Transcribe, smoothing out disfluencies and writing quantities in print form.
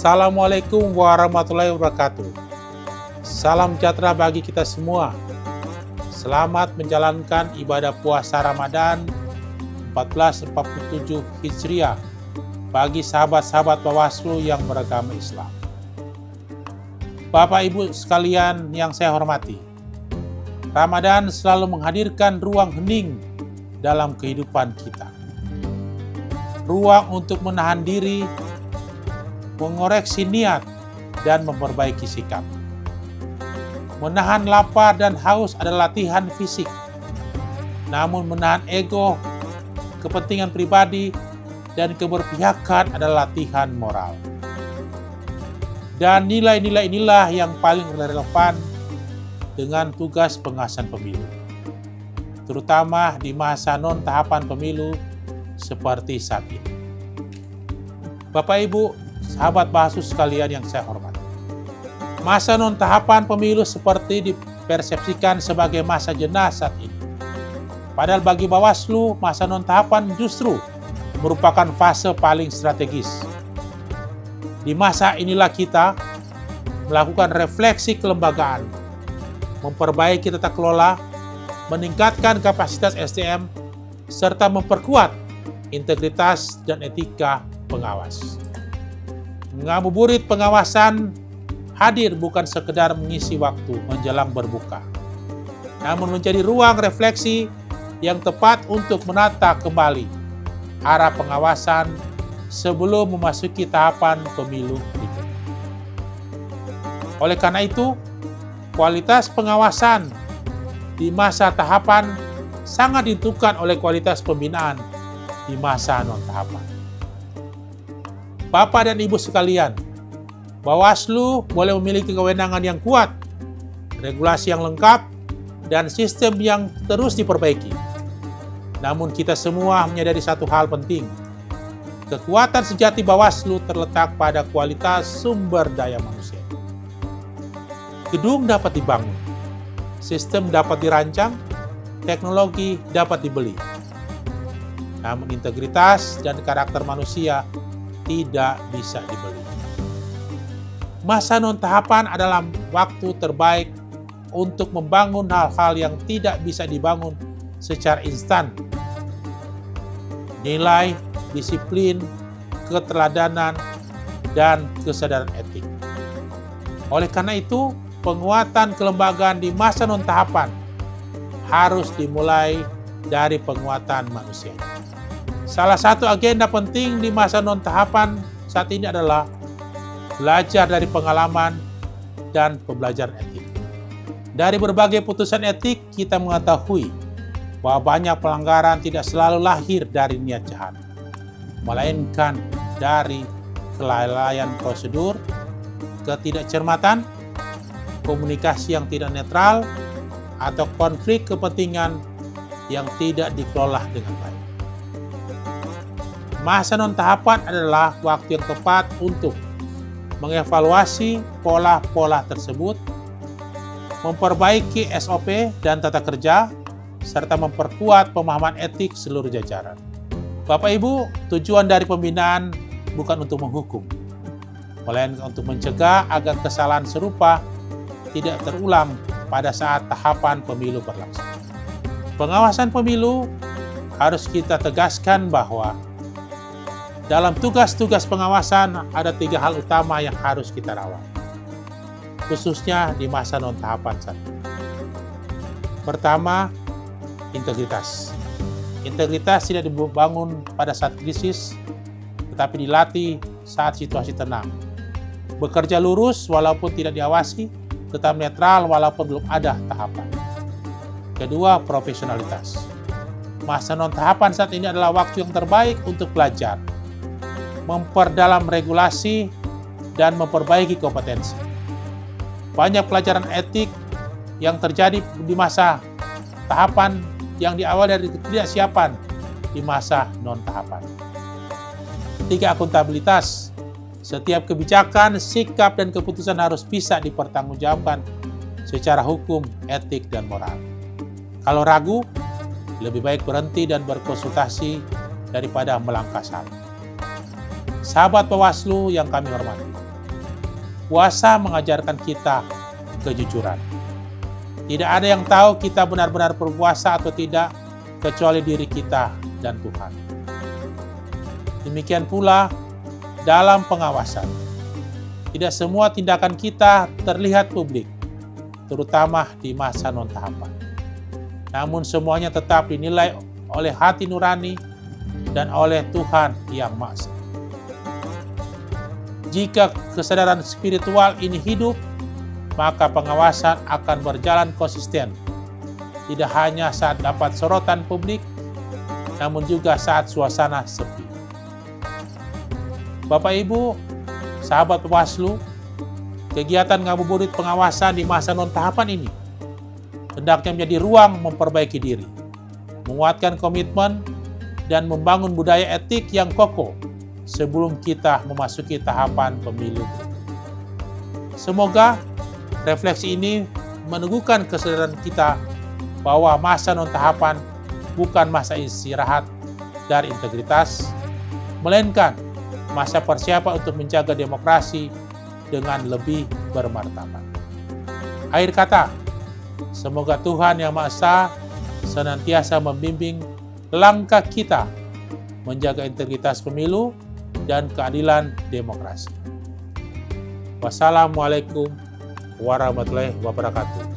Assalamualaikum warahmatullahi wabarakatuh. Salam sejahtera bagi kita semua. Selamat menjalankan ibadah puasa Ramadan 1447 Hijriah bagi sahabat-sahabat Bawaslu yang beragama Islam. Bapak Ibu sekalian yang saya hormati, Ramadan selalu menghadirkan ruang hening dalam kehidupan kita. Ruang untuk menahan diri, mengoreksi niat, dan memperbaiki sikap. Menahan lapar dan haus adalah latihan fisik, namun menahan ego, kepentingan pribadi, dan keberpihakan adalah latihan moral. Dan nilai-nilai inilah yang paling relevan dengan tugas pengawasan pemilu, terutama di masa non-tahapan pemilu seperti saat ini. Bapak Ibu, sahabat Bawaslu sekalian yang saya hormati, masa non-tahapan pemilu seperti dipersepsikan sebagai masa jenuh saat ini. Padahal bagi Bawaslu, masa non-tahapan justru merupakan fase paling strategis. Di masa inilah kita melakukan refleksi kelembagaan, memperbaiki tata kelola, meningkatkan kapasitas SDM, serta memperkuat integritas dan etika pengawas. Ngabuburit pengawasan hadir bukan sekedar mengisi waktu menjelang berbuka, namun menjadi ruang refleksi yang tepat untuk menata kembali arah pengawasan sebelum memasuki tahapan pemilu berikutnya. Oleh karena itu, kualitas pengawasan di masa tahapan sangat ditentukan oleh kualitas pembinaan di masa non-tahapan. Bapak dan Ibu sekalian, Bawaslu boleh memiliki kewenangan yang kuat, regulasi yang lengkap, dan sistem yang terus diperbaiki. Namun kita semua menyadari satu hal penting. Kekuatan sejati Bawaslu terletak pada kualitas sumber daya manusia. Gedung dapat dibangun, sistem dapat dirancang, teknologi dapat dibeli. Namun integritas dan karakter manusia tidak bisa dibeli. Masa non-tahapan adalah waktu terbaik untuk membangun hal-hal yang tidak bisa dibangun secara instan. Nilai, disiplin, keteladanan, dan kesadaran etik. Oleh karena itu, penguatan kelembagaan di masa non-tahapan harus dimulai dari penguatan manusia. Salah satu agenda penting di masa non-tahapan saat ini adalah belajar dari pengalaman dan pembelajaran etik. Dari berbagai putusan etik, kita mengetahui bahwa banyak pelanggaran tidak selalu lahir dari niat jahat, melainkan dari kelalaian prosedur, ketidakcermatan, komunikasi yang tidak netral, atau konflik kepentingan yang tidak dikelola dengan baik. Masa non-tahapan adalah waktu yang tepat untuk mengevaluasi pola-pola tersebut, memperbaiki SOP dan tata kerja, serta memperkuat pemahaman etik seluruh jajaran. Bapak Ibu, tujuan dari pembinaan bukan untuk menghukum, melainkan untuk mencegah agar kesalahan serupa tidak terulang pada saat tahapan pemilu berlangsung. Pengawasan pemilu harus kita tegaskan bahwa dalam tugas-tugas pengawasan ada 3 hal utama yang harus kita rawat, khususnya di masa non-tahapan saat ini. Pertama, integritas. Integritas tidak dibangun pada saat krisis, tetapi dilatih saat situasi tenang. Bekerja lurus walaupun tidak diawasi, tetap netral walaupun belum ada tahapan. Kedua, profesionalitas. Masa non-tahapan saat ini adalah waktu yang terbaik untuk belajar, memperdalam regulasi, dan memperbaiki kompetensi. Banyak pelajaran etik yang terjadi di masa tahapan yang diawali dari ketidaksiapan di masa non-tahapan. Ketiga, akuntabilitas. Setiap kebijakan, sikap, dan keputusan harus bisa dipertanggungjawabkan secara hukum, etik, dan moral. Kalau ragu, lebih baik berhenti dan berkonsultasi daripada melangkah salah. Sahabat Bawaslu yang kami hormati, puasa mengajarkan kita kejujuran. Tidak ada yang tahu kita benar-benar berpuasa atau tidak, kecuali diri kita dan Tuhan. Demikian pula dalam pengawasan. Tidak semua tindakan kita terlihat publik, terutama di masa non-tahapan. Namun semuanya tetap dinilai oleh hati nurani dan oleh Tuhan Yang Maha Esa. Jika kesadaran spiritual ini hidup, maka pengawasan akan berjalan konsisten, tidak hanya saat dapat sorotan publik, namun juga saat suasana sepi. Bapak Ibu, sahabat Bawaslu, kegiatan ngabuburit pengawasan di masa non-tahapan ini hendaknya menjadi ruang memperbaiki diri, menguatkan komitmen, dan membangun budaya etik yang kokoh sebelum kita memasuki tahapan pemilu. Semoga refleksi ini meneguhkan kesadaran kita bahwa masa non-tahapan bukan masa istirahat dari integritas, melainkan masa persiapan untuk menjaga demokrasi dengan lebih bermartabat. Akhir kata, semoga Tuhan Yang Maha Esa senantiasa membimbing langkah kita menjaga integritas pemilu dan keadilan demokrasi. Wassalamualaikum warahmatullahi wabarakatuh.